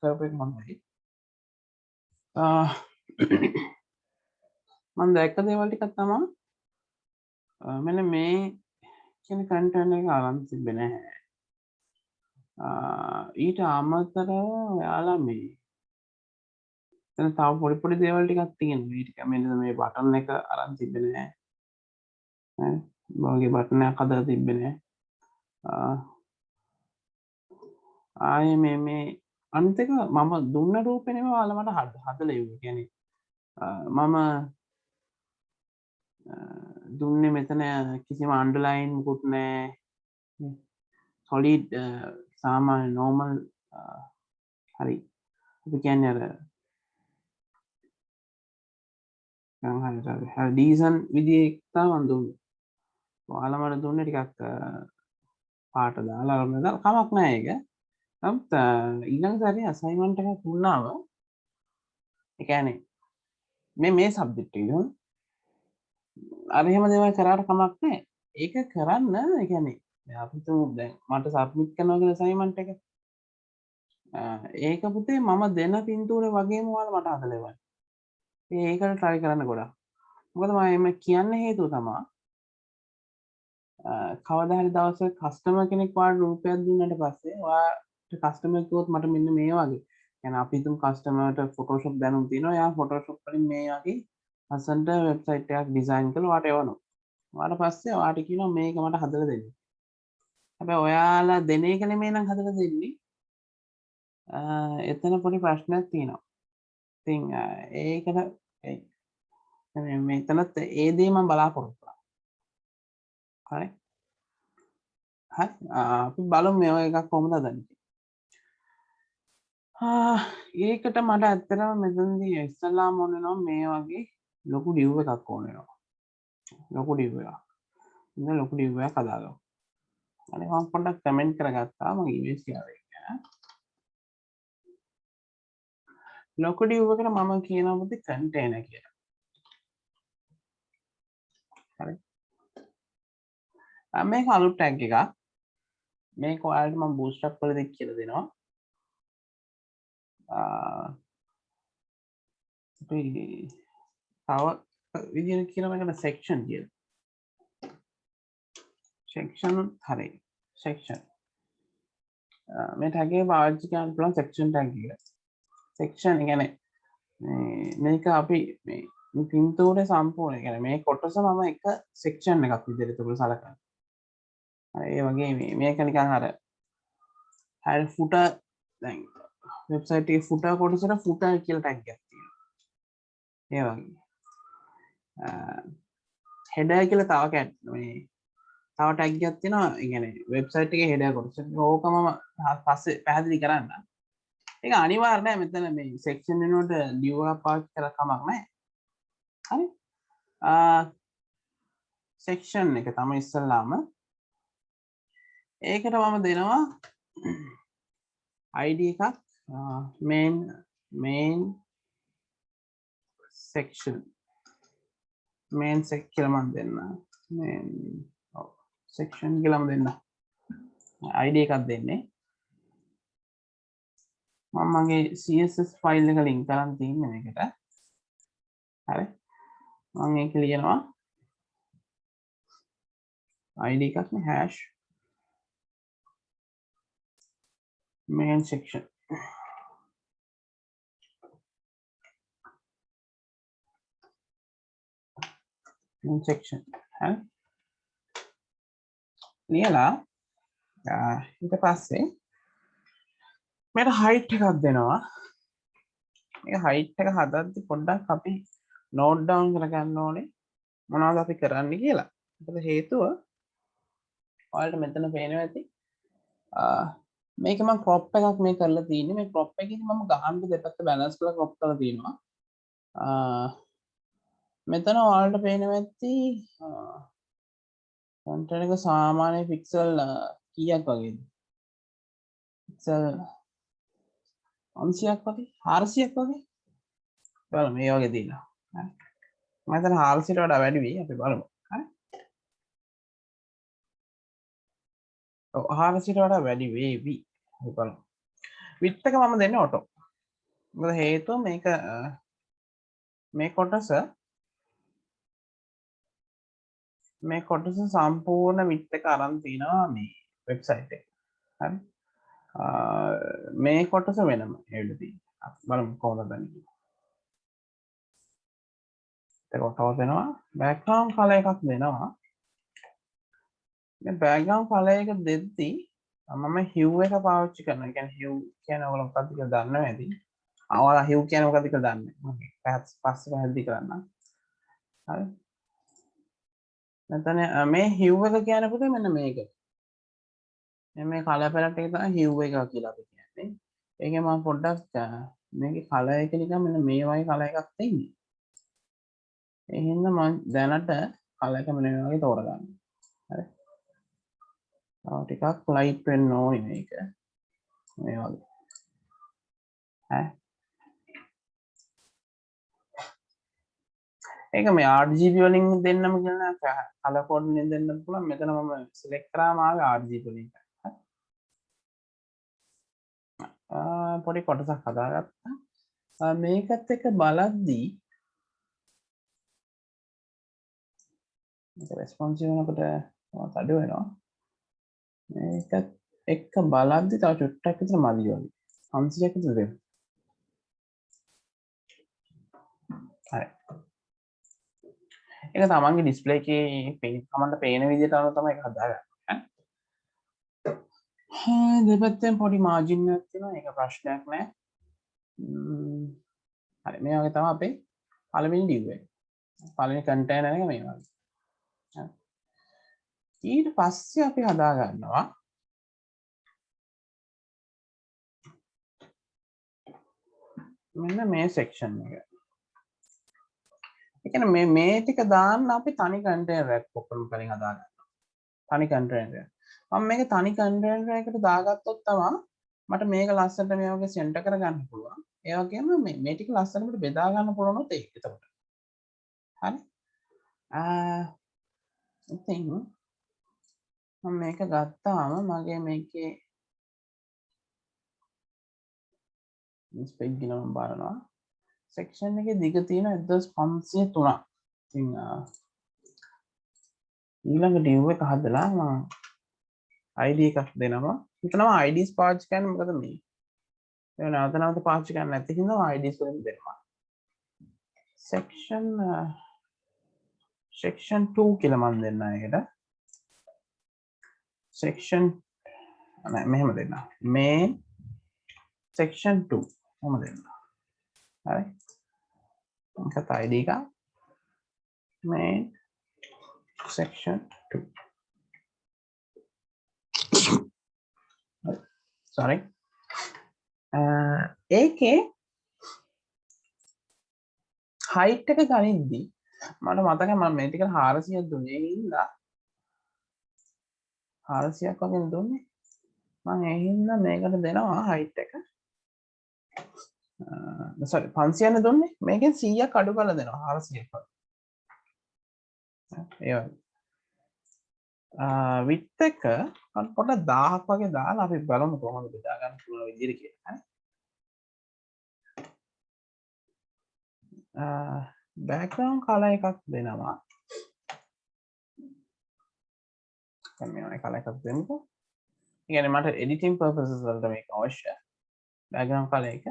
කරපු එක හොඳයි. මම දැක්ක දේවල් ටිකක් තමයි මෙන්න මේ කියන කන්ටෙන්ට් එක අරන් තිබ්බේ නැහැ. ඊට අමතරව ඔයාලා මේ එතන තව පොඩි පොඩි දේවල් ටිකක් තියෙනවා. මේ ටික මෙන්න මේ බටන් එක අරන් තිබ්බේ නැහැ. ඈ බාගේ බටන් එකක් හදලා තිබ්බේ නැහැ. ආයේ මේ අනිත් එක මම දුන්න රූපේ නෙමෙයි ඔයාලා මට හදලා ඉන්නේ. කියන්නේ මම දුන්නේ මෙතන කිසිම අන්ඩර්ලයින් මුකුත් නැහැ. සොලිඩ් සාමාන්‍ය නෝමල් හරි. අපි කියන්නේ අර ඩීසන් විදිහේ තමයි මම දුන්නේ. ඔයාලා මට දුන්නේ ටිකක් පාට දාලා කමක් නැහැ ඒක. නමුත් ඊළඟ සැරේ අසයින්මන්ට් එකක් දුන්නාම ඒ කියන්නේ මේ සබ්ජෙක්ට් එක අර එහෙම දේවල් කරාට කමක් නැහැ. ඒක කරන්න ඒ කියන්නේ අපි තුමු දැන් මට සබ්මිට් කරනවා කියන අසයින්මන්ට් එක. ඒක පුතේ මම දෙන පින්තූරේ වගේම ඔයාලා මට හදලා එවන්න. ඒකට try කරන්න ගොඩක්. මොකද මම එම කියන්න හේතුව තමයි කවදා හරි දවසක කස්ටමර් කෙනෙක් ඔයාලට රූපයක් දුන්නාට පස්සේ ඔයාට කස්ටමර් කිව්වොත් මට මෙන්න මේ වගේ يعني අපි හිතමු කස්ටමර්ට ෆොටෝෂොප් දැනුම් තියෙනවා. එයා ෆොටෝෂොප් වලින් මේ වගේ ලස්සනට වෙබ්සයිට් එකක් ඩිසයින් කරලා ඔයාට එවනවා. ඔයාට පස්සේ ඔයාට කියනවා මේක මට හදලා දෙන්න. හැබැයි ඔයාලා දෙන එක නෙමෙයි නම් හදලා දෙන්නේ. එතන පොඩි ප්‍රශ්නයක් තියෙනවා. ඉතින් ඒකට මෙතනත් ඒ දේ මම බලාපොරොත්තු වෙනවා. හරි. හරි. අපි බලමු මේ එකක් කොහොමද හදන්නේ. ඒකට මට ඇත්තටම මෙතනදී ඉස්සල්ලාම ඕන වෙනවා මේ වගේ ලොකු ඩිව් එකක් ඕන වෙනවා. ලොකු ඩිව් එකක්. ඉතින් ලොකු ඩිව් එකක් හදාගමු. අනේ මම පොඩ්ඩක් කමෙන්ට් කරගත්තා මගේ ඊමේල් එකේ. ලොකු ඩිව් එකට මම කියනවා පුතේ කන්ටේනර් කියලා. හරි. මේක අලුත් ටැග් එකක්. මේක ඔයාලට මම බූස්ට්‍රැප් වලදී කියලා දෙනවා. අපි තව විදිහට කියන මේකට සෙක්ෂන් කියලා. සෙක්ෂන් හරි. සෙක්ෂන්. මේ ටැග් එක පාවිච්චි කරන්න පුළුවන් සෙක්ෂන් ටැග් එක. සෙක්ෂන් කියන්නේ මේක අපි මේ පින්තූරේ සම්පූර්ණ කියන්නේ මේ කොටස මම එක සෙක්ෂන් එකක් විදිහට ඒක සලකනවා. හරි ඒ වගේ මේක නිකන් අර හරි ෆුටර් දැන් වෙබ්සයිට් එකේ ෆුටර් කොටසට ෆුටර් කියලා ටැග් එකක් තියෙනවා. ඒ වගේ. හෙඩර් කියලා තව මේ තව ටැග් එකක් තියෙනවා. ඒ කියන්නේ වෙබ්සයිට් එකේ හෙඩර් කොටස. ඕකම පස්සේ පැහැදිලි කරන්න. ඒක අනිවාර්යයි මෙතන මේ සෙක්ෂන් වෙනුවට ඩිව් එකක් පාවිච්චි කරලා කමක් නැහැ. හරි. සෙක්ෂන් එක තමයි ඉස්සල්ලාම ඒකට මම දෙනවා ID එකක් main section main sec කියලා මම දෙන්න main section කියලා මම දෙන්න ID එකක් දෙන්නේ මම මගේ CSS ෆයිල් එක ලින්ක් කරන් තියෙන්නේ මේකට හරි මම ඒක ලියනවා ID එකක් නේ hash main section main section හරි ලියලා ඊට පස්සේ මේක height එකක් දෙනවා මේ height එක හදද්දි පොඩ්ඩක් අපි note down කරගන්න ඕනේ මොනවද අපි කරන්නේ කියලා මොකද හේතුව ඔයාලට මෙතන පේනවා ඇති මේක මම crop එකක් මේ කරලා තියෙන්නේ මේ crop එකේදී මම ගහන්න දෙපැත්ත balance කරලා crop කරලා තියෙනවා මෙතන ඔයාලට පේනවා ඇති content එක සාමාන්‍ය pixel කීයක් වගේද pixel 500ක් වගේ 400ක් වගේ බලමු මේ වගේ තියෙනවා හරි මම හිතන 400ට වඩා වැඩි වෙයි අපි බලමු හරි ඔව් 400ට වඩා වැඩි වේවි අපි බලමු width එක මම දෙන්නේ auto. මොකද හේතුව මේක මේ කොටස සම්පූර්ණ width එක අරන් තිනවා මේ වෙබ්සයිට් එකේ. හරි. මේ කොටස වෙනම ඒවිල තියෙන්නේ. බලමු කොහොමද දන්නේ. ඒක තව දෙනවා background color එකක් දෙනවා. මේ background color එක දෙද්දි මම hue එක පාවිච්චි කරනවා. ඒ කියන්නේ hue කියන්නේ ඔයගොල්ලෝ මොකක්ද කියලා දන්නව ඇති. ඔයාලා hue කියන්නේ මොකක්ද කියලා දන්නේ. මම පස්සේ පැහැදිලි කරන්නම්. හරි. නැත්නම් මේ hue එක කියන්නේ පුතේ මෙන්න මේක. මේ color palette එක තමයි hue එක කියලා අපි කියන්නේ. ඒකේ මම පොඩ්ඩක් මේකේ color එක නිකන් මෙන්න මේ වගේ color එකක් තියෙන්නේ. ඒ හින්දා මම දැනට color එක මෙන්න මේ වගේ තෝරගන්නවා. හරි. ටිකක් ලයිට් වෙන්න ඕනේ මේක. මේ වගේ. ඈ. ඒක මේ RGB වලින් දෙන්නම කියලා color code වලින් දෙන්නත් පුළුවන්. මෙතන මම select කරාම ආවේ RGB වලින්. පොඩි කොටසක් හදාගත්තා. මේකත් එක්ක බලද්දී මේක responsive වෙනකොට අඩු වෙනවා. මේකත් එක්ක බලද්දී තව චුට්ටක් විතර මදි වගේ. 500ක් විතර දෙන්න. හරි. ඒක තමන්ගේ ඩිස්ප්ලේ එකේ තමන්ට පේන විදිහට අනුව තමයි ඒක හදාගන්නේ. දෙපැත්තෙන් පොඩි මාජින් එකක් තියෙනවා. ඒක ප්‍රශ්නයක් නෑ. හරි මේ වගේ තමයි අපේ පළවෙනි div එක. පළවෙනි container එක මේ වගේ. ඊට පස්සේ අපි හදා ගන්නවා මෙන්න මේ section එක. ඒ කියන්නේ මේ ටික දාන්න අපි තනි container එකක් ඔක්කොම කලින් හදා ගන්නවා. තනි container එක. මම මේක තනි container එකකට දාගත්තොත් තමයි මට මේක ලස්සනට මේ වගේ center කරගන්න පුළුවන්. ඒ වගේම මේ ටික ලස්සනට බෙදා ගන්න පුළුවන් උත් ඒක එතකොට. හරි. ඉතින් මම මේක ගත්තාම මගේ මේකේ ස්පෙක් ගින මම බලනවා. section එකේ දිග තියෙන 1503ක්. ඉතින් ඊළඟ div එක හදලා මම id එකක් දෙනවා. හිතනවා ids පාවිච්චි කරන්න මොකද මේ ඒක නැවත පාවිච්චි කරන්න නැති හින්දා ids වලින් දෙනවා. section 2 කියලා මම දෙන්න ඒකට. section නෑ මෙහෙම දෙන්න. main section 2 මම දෙන්න. හරි. මේකත් id එක main section 2. sorry. ඒකේ height එක ගනිද්දි මට මතකයි මම මේ ටික 400ක් දුන්නේ. ඒ හින්දා 400ක් වගේ දුන්නේ. මම ඒ හින්දා මේකට දෙනවා height එක. sorry 500ක් දුන්නේ. මේකෙන් 100ක් අඩු කරලා දෙනවා 400ක් වගේ. ඒ වගේ. width එක පොඩ්ඩක් 1000ක් වගේ දාලා අපි බලමු කොහොමද බෙදා ගන්න පුළුවන් විදිහට කියලා. background color එකක් දෙනවා. දැන් මේ වගේ color එකක් දෙන්නකෝ. ඒ කියන්නේ මට editing purposes වලට මේක අවශ්‍යයි. background color එක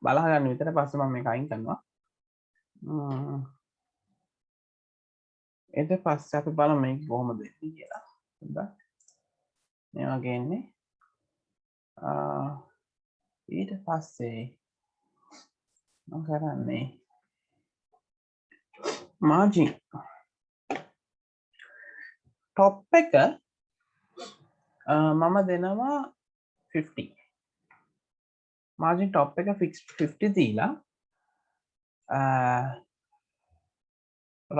බලා ගන්න විතර පස්සේ මම මේක අයින් කරනවා. ඊට පස්සේ අපි බලමු මේක කොහොමද දෙන්නේ කියලා. හොඳයි. මේ වගේ එන්නේ. ඊට පස්සේ මම කරන්නේ margin top එක මම දෙනවා 50. margin top එක fixed 50 දීලා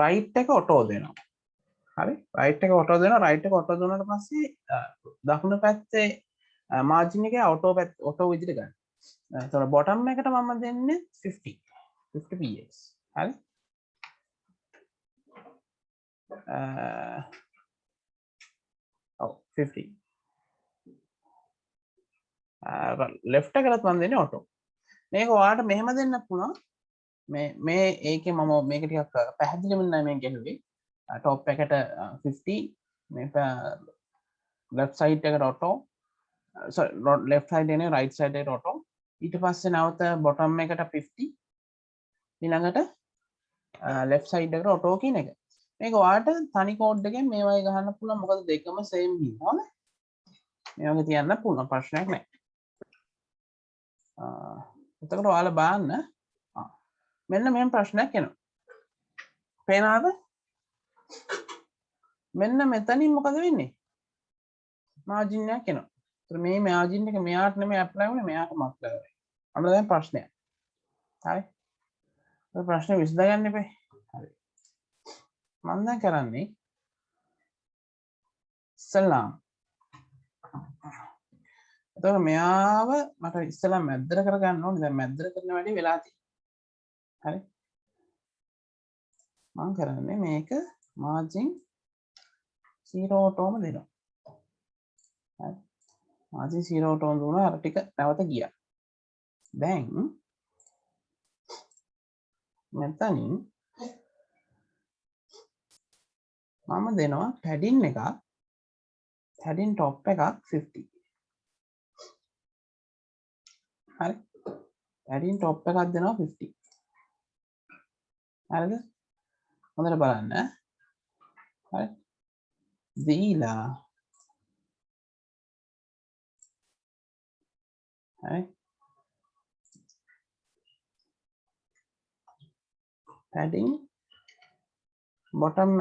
right එක auto දෙනවා. හරි right එක auto දෙනවා. right එක auto දුන්නාට පස්සේ දකුණු පැත්තේ margin එකේ auto විදිහට ගන්න. එතකොට bottom එකට මම දෙන්නේ 50 px. හරි ඔව් 50. ලෙෆ්ට් එකටත් මම දෙන්නේ ඔටෝ. මේක ඔයාලට මෙහෙම දෙන්න පුළුවන්. මේ ඒකේ මම මේක ටිකක් පැහැදිලිව නෑ මේ ගෙනුවේ. ටොප් එකට 50 මේ left side එකට ඔටෝ sorry left side එන්නේ right side එකට ඔටෝ ඊට පස්සේ නැවත bottom එකට 50 ඊළඟට left side එකට ඔටෝ කියන එක. මේක ඔයාලට තනි කෝඩ් එකෙන් මේ වගේ ගහන්න පුළුවන් මොකද දෙකම same හින්දා හොඳයි. මේ වගේ තියන්න පුළුවන් ප්‍රශ්නයක් නෑ. එතකොට ඔයාලා බලන්න මෙන්න මෙහෙම ප්‍රශ්නයක් එනවා. පේනවද? මෙන්න මෙතනින් මොකද වෙන්නේ? මාජින් එකක් එනවා. ඒතර මේ මාජින් එක මෙයාට නෙමෙයි ඇප්ලයි වුනේ මෙයාටම ඇප්ලයි වුනේ. අන්න දැන් ප්‍රශ්නය. හරි. ඔය ප්‍රශ්නේ විසඳගන්න එපේ. හරි. මම දැන් කරන්නේ ඉස්සල්ලාම. එතකොට මෙයාව මට ඉස්සල්ලා මැද්දට කරගන්න ඕනේ. දැන් මැද්දට කරන වැඩේ වෙලා තියෙනවා. හරි. මම කරන්නේ මේක මාජින් 0 ටෝම දෙනවා. හරි. මාජින් 0 ටෝම දුන්නා අර ටික නැවත ගියා. දැන් මෙතනින් මම දෙනවා පැඩින් එකක් පැඩින් টොප් එකක් 50. හරි. පැඩින් টොප් එකක් දෙනවා 50. හරිද? හොඳට බලන්න. හරි. දීලා හරි. padding bottom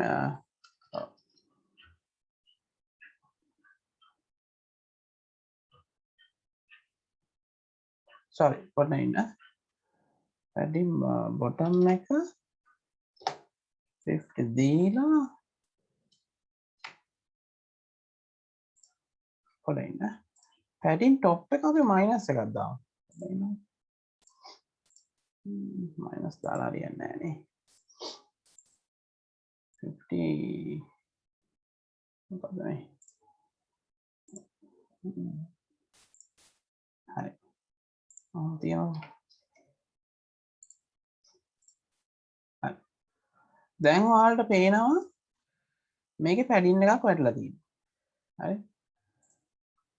sorry bottom in padding bottom එක 50 දීලා පොඩ්ඩක් ඉන්න padding top එක අපි minus එකක් දාමු minus දාලා හරියන්නේ නැහැ නේ 50 මොකද මේ හරි තියනවා හරි දැන් ඔයාලට පේනවා මේකේ padding එකක් වැටලා තියෙනවා හරි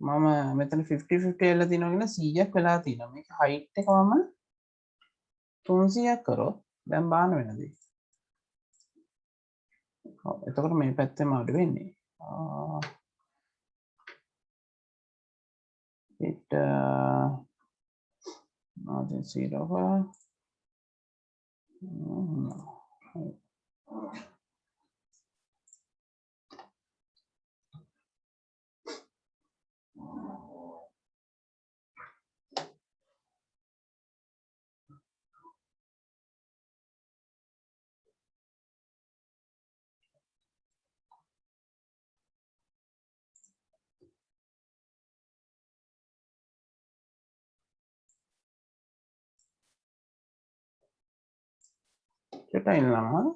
මම මෙතන 50 එල්ල තියෙනවා කියන 100ක් වෙලා තියෙනවා මේක height එක මම 300ක් කරොත් දැන් බාන වෙනදී ඔව් එතකොට මේ පැත්තෙම අඩු වෙන්නේ it margin 0 kita ini lama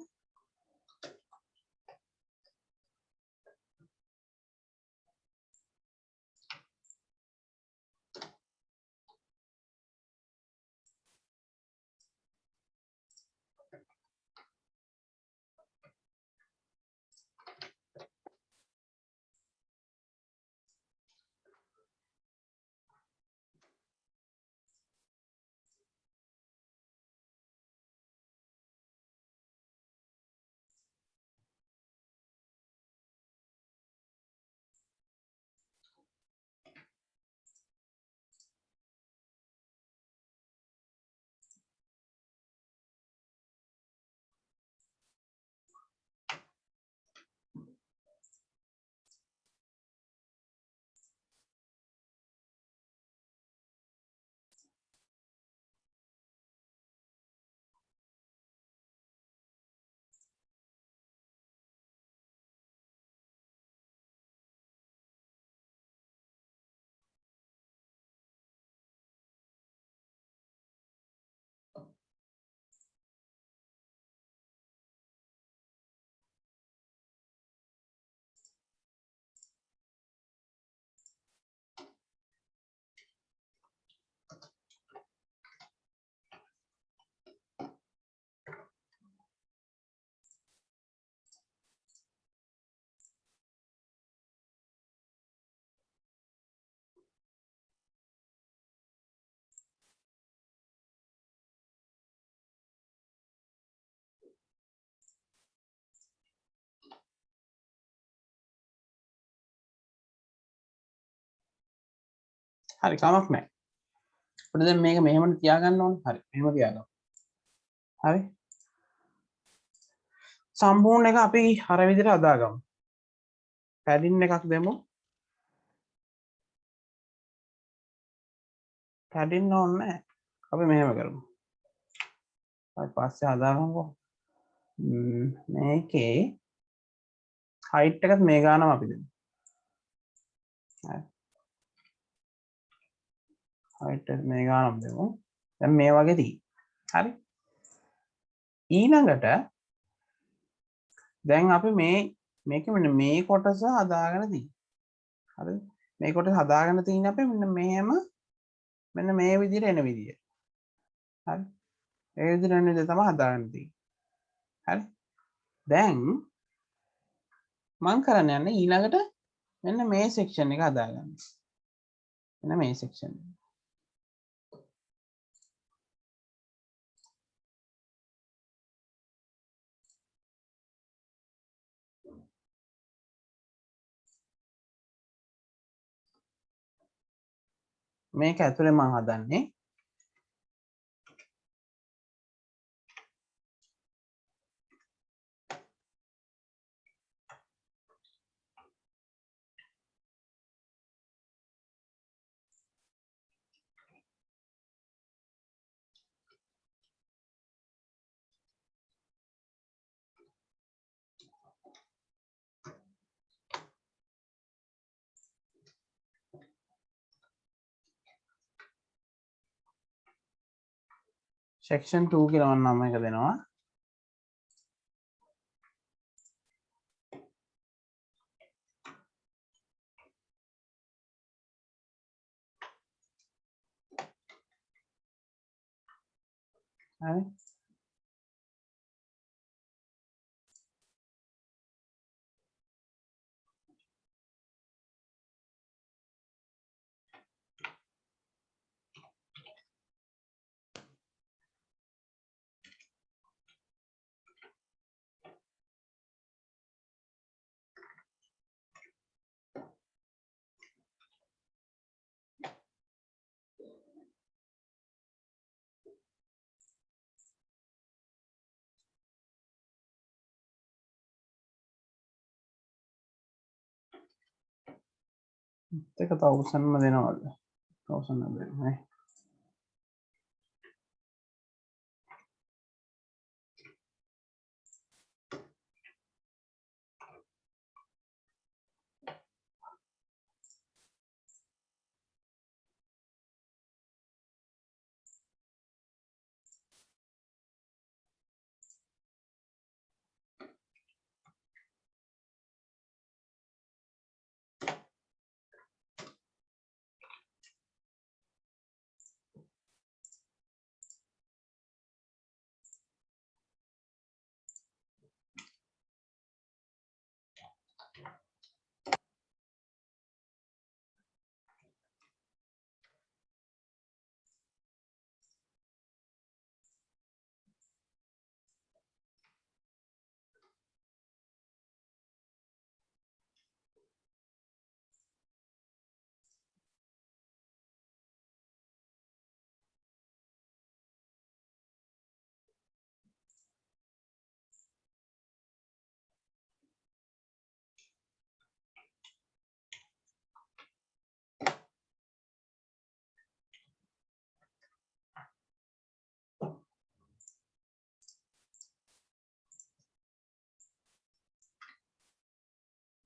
හරි කමක් නැහැ. අපිට දැන් මේක මෙහෙම තියාගන්න ඕනේ. හරි මෙහෙම තියාගමු. හරි. සම්පූර්ණ එක අපි අර විදිහට හදාගමු. පැඩින් එකක් දෙමු. පැඩින්න ඕනේ නැහැ. අපි මෙහෙම කරමු. හරි පස්සේ හදාගමුකෝ. මේකේ හයිට් එකත් මේ ගානම අපි දෙමු. හරි. හයිට් එක මේ ගානම දෙමු. දැන් මේ වගේ තියෙයි. හරි. ඊළඟට දැන් අපි මේක මෙන්න මේ කොටස හදාගෙන තියෙනවා. හරිද? මේ කොටස හදාගෙන තියෙන අපි මෙන්න මේ විදිහට එන විදිය. හරි. ඒ විදිහට එන විදිහ තමයි හදාගෙන තියෙන්නේ. හරි. දැන් මම කරන්න යන්නේ ඊළඟට මෙන්න මේ සෙක්ෂන් එක හදාගන්න. මෙන්න මේ සෙක්ෂන් එක. මේක ඇතුලේ මම හදන්නේ section 2 කියලා මම නම එක දෙනවා. හරි. ඒක 1000ම දෙනවද? 1000 දෙන්නේ.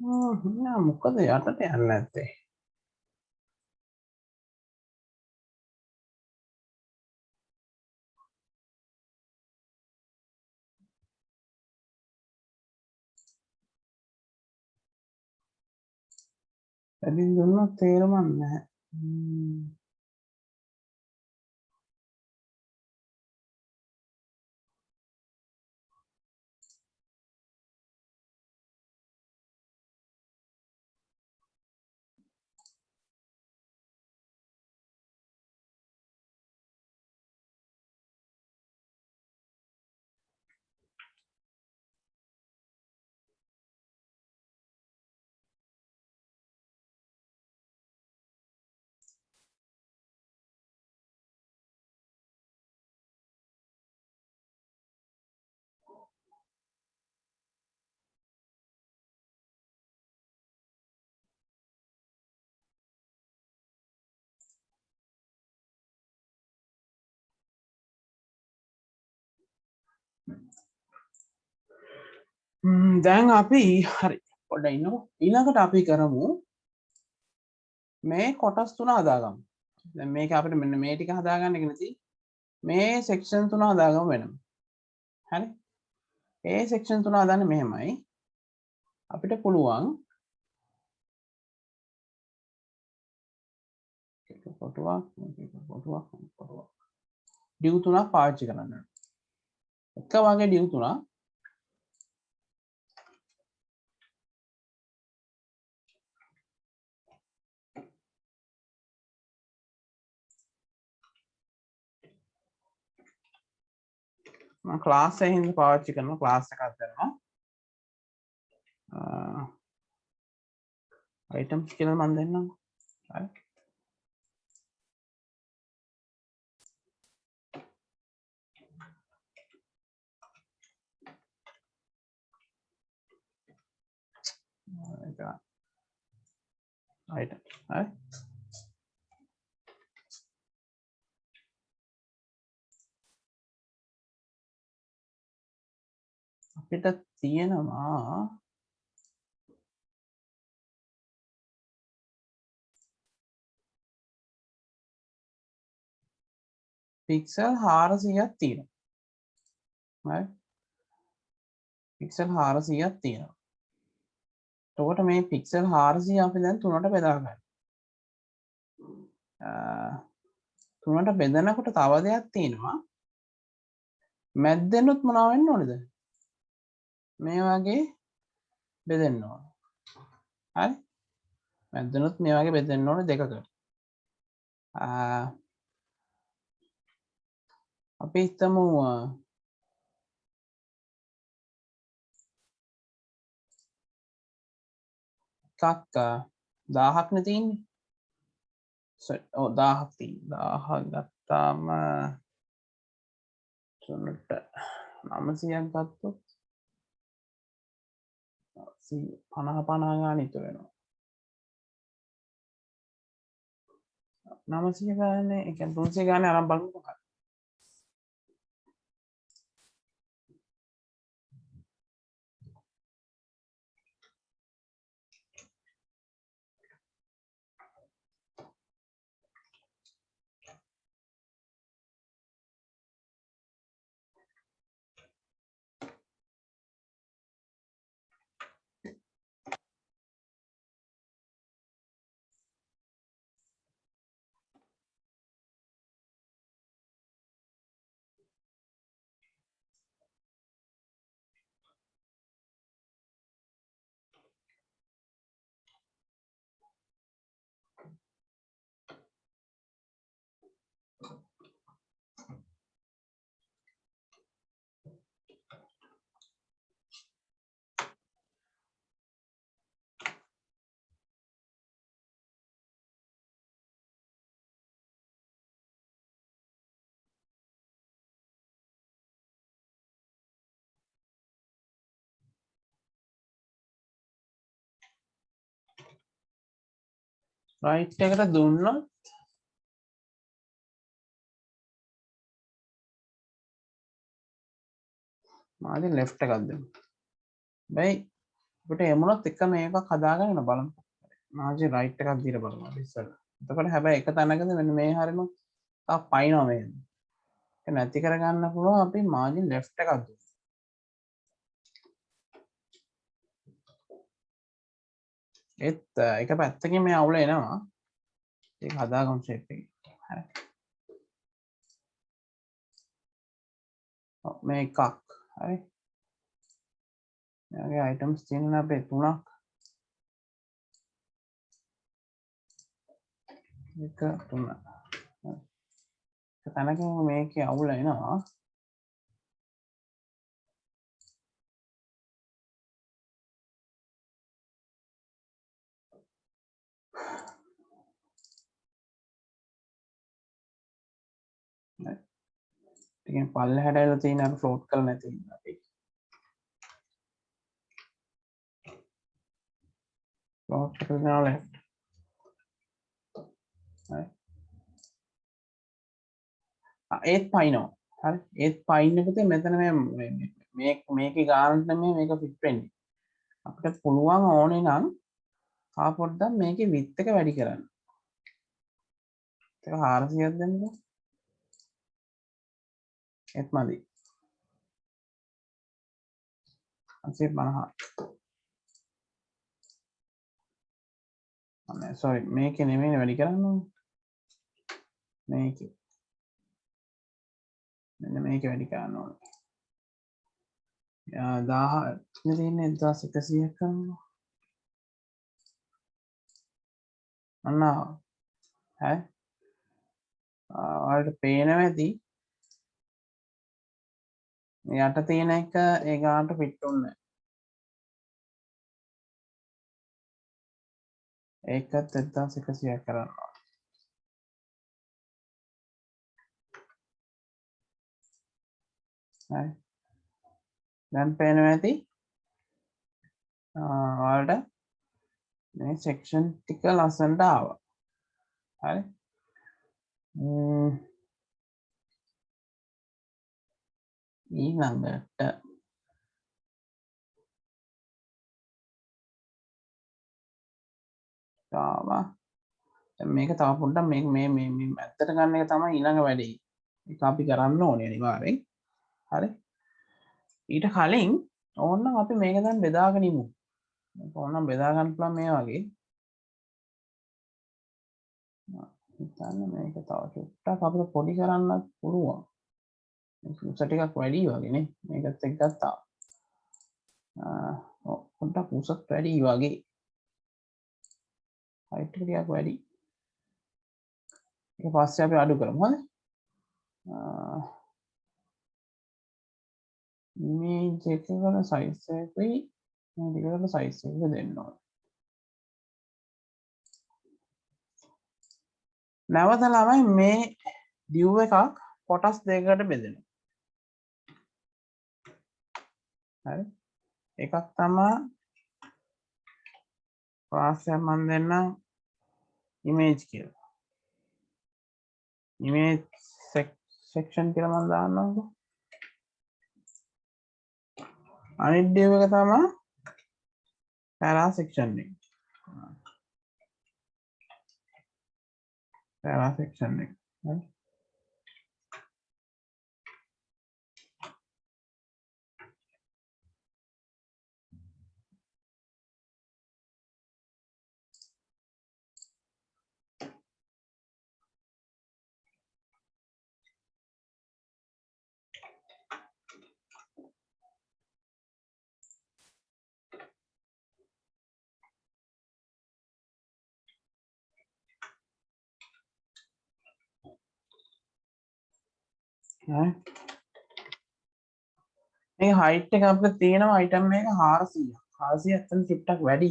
නෑ මොකද යටට යන්නේ නැත්තේ? පැඩින් දුන්නොත් තේරෙන්නේ නැහැ. දැන් අපි හරි පොඩ්ඩක් ඉන්නකො ඊළඟට අපි කරමු මේ කොටස් තුන හදාගමු දැන් මේක අපිට මෙන්න මේ ටික හදාගන්න එක නැති මේ සෙක්ෂන් තුන හදාගමු වෙනම හරි ඒ සෙක්ෂන් තුන හදන්නේ මෙහෙමයි අපිට පුළුවන් කොටුවක් ඩියු තුනක් පාවිච්චි කරන්න එක වගේ ඩියු තුනක් මම ක්ලාස් එකේ හින්දා පාවිච්චි කරනවා ක්ලාස් එකක් කරනවා අයිටම්ස් කියලා මම දෙන්නම් හරි item හරි අපිට තියෙනවා පික්සල් 400ක් තියෙනවා හරි පික්සල් 400ක් තියෙනවා එතකොට මේ පික්සල් 400 අපි දැන් තුනට බෙදා ගන්න තුනට බෙදනකොට තව දෙයක් තියෙනවා මැද්දෙනුත් මොනවා වෙන්න ඕනේද මේ වගේ බෙදෙන්න ඕන හරි මැද්දෙනුත් මේ වගේ බෙදෙන්න ඕනේ දෙකකට අපි හිතමු එකක් 1000ක් නේ තියෙන්නේ ඔව් 1000ක් තියෙනවා 1000 ගත්තාම තුනට 900ක් ගත්තොත් 50 ගාන ඉතුරු වෙනවා 900 ගානේ ඒ කියන්නේ 300 ගානේ අරන් බලමුකෝ රයිට් එකට දුන්නොත් මාදින් ලෙෆ්ට් එකක් දෙමු බයි අපිට එමුණොත් එක මේකක් හදාගන්න බලමු මාජි රයිට් එකක් දීලා බලමු ඉස්සර එතකොට හැබැයි එක තැනකද මෙන්න මේ හරියම තා පයින්නවා මේ ඒක නැති කරගන්න පුළුවන් අපි මාජින් ලෙෆ්ට් එකක් දුමු ඒත් එක පැත්තකින් මේ අවුල එනවා ඒක හදාගමු ෂේප් එක හරි මේ එකක් හරි මෙයාගේ අයිටම්ස් තියෙනවා අපේ 3ක් එක 3 තැනකින් මේකේ අවුල එනවා ටිකෙන් පල්ලෙහාට ඇවිල්ලා තියෙන අර ෆ්ලෝට් කරලා නැති ඉන්න අපි ෆ්ලෝට් කරලා left හරි ඒත් පයින්නවා හරි ඒත් පයින්නකොට මෙතන මේ මේකේ ගානට නෙමෙයි මේක ෆිට වෙන්නේ. අපිට පුළුවන් ඕනේ නම් තා පොඩ්ඩක් මේකේ විත් එක වැඩි කරන්න. ඒක 400ක් දෙන්නකෝ. ඒත් මදි. 850. අනේ සෝරි මේකේ නෙමෙයි වැඩි කරන්න ඕනේ. මේකේ. මෙන්න මේක වැඩි කරන්න ඕනේ. 1000 තියෙන්නේ 1100ක් කරනවා. අන්න හරි. ඔයාලට පේනවා ඇති මේ යට තියෙන එක ඒ ගානට ෆිට උන්නේ නැහැ. ඒකත් 1100ක් කරනවා. හරි. දැන් පේනවා ඇති ඔයාලට මේ සෙක්ෂන් ටික ලස්සනට ආවා. හරි. ඊළඟට ආවා. මේක තව පොඩ්ඩක් මේ ඇත්තට ගන්න එක තමයි ඊළඟ වැඩේ. ඒක අපි කරන්න ඕනේ අනිවාර්යෙන්. හරි. ඊට කලින් ඕනනම් අපි මේක දැන් බෙදාගෙන ඉමු. මේක ඕනනම් බෙදා ගන්න පුළුවන් මේ වගේ. හිතන්න මේක තව චුට්ටක් අපිට පොඩි කරන්නත් පුළුවන්. උස ටිකක් වැඩි වගේ නේ. මේකත් එක්ක ගත්තා. පොඩ්ඩක් උසත් වැඩි වගේ. හයිට් එක ටිකක් වැඩි. ඊට පස්සේ අපි අඩු කරමු හරි. ඉමේජ් එකකට සයිස් එකයි මේ දෙකට සයිස් එක දෙන්න ඕනේ. නැවත ළමයි මේ ඩියු එකක් කොටස් දෙකකට බෙදෙනවා. හරි. එකක් තමයි ක්ලාස් එක මම දෙන්නම් ඉමේජ් කියලා. ඉමේජ් සෙක්ෂන් කියලා මම දාන්නම්කෝ. අනිත් ඩියු එක තමයි පැරා සෙක්ෂන් එක. පැරා සෙක්ෂන් එක. හරි. මේ හයිට් එක අපිට තියෙනවා අයිටම් එක 400. 400 අතන චුට්ටක් වැඩි.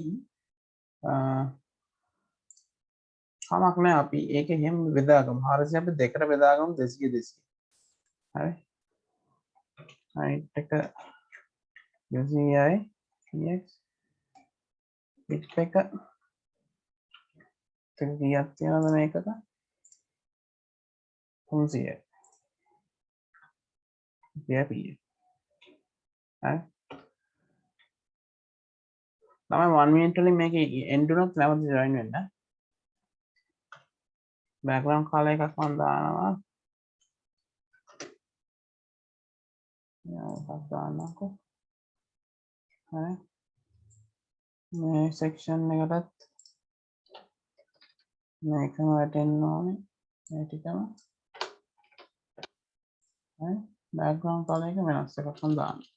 කමක් නැහැ අපි ඒක එහෙම බෙදාගමු. 400 අපි දෙකට බෙදාගමු 200 200. හරි. හයිට් එක 200යි. px width එක කීයක් තියනවද මේකට? 300යි. px. හරි. තමයි 1 minute වලින් මේක end උනොත් නැවත join වෙන්න. background color එකක් මම දානවා. එකක් දාන්නම්කෝ. හරි. මේ section එකටත් මේකම වැටෙන්න ඕනේ. මේ ටිකම. හරි. background color එක වෙනස් එකක් මම දානවා.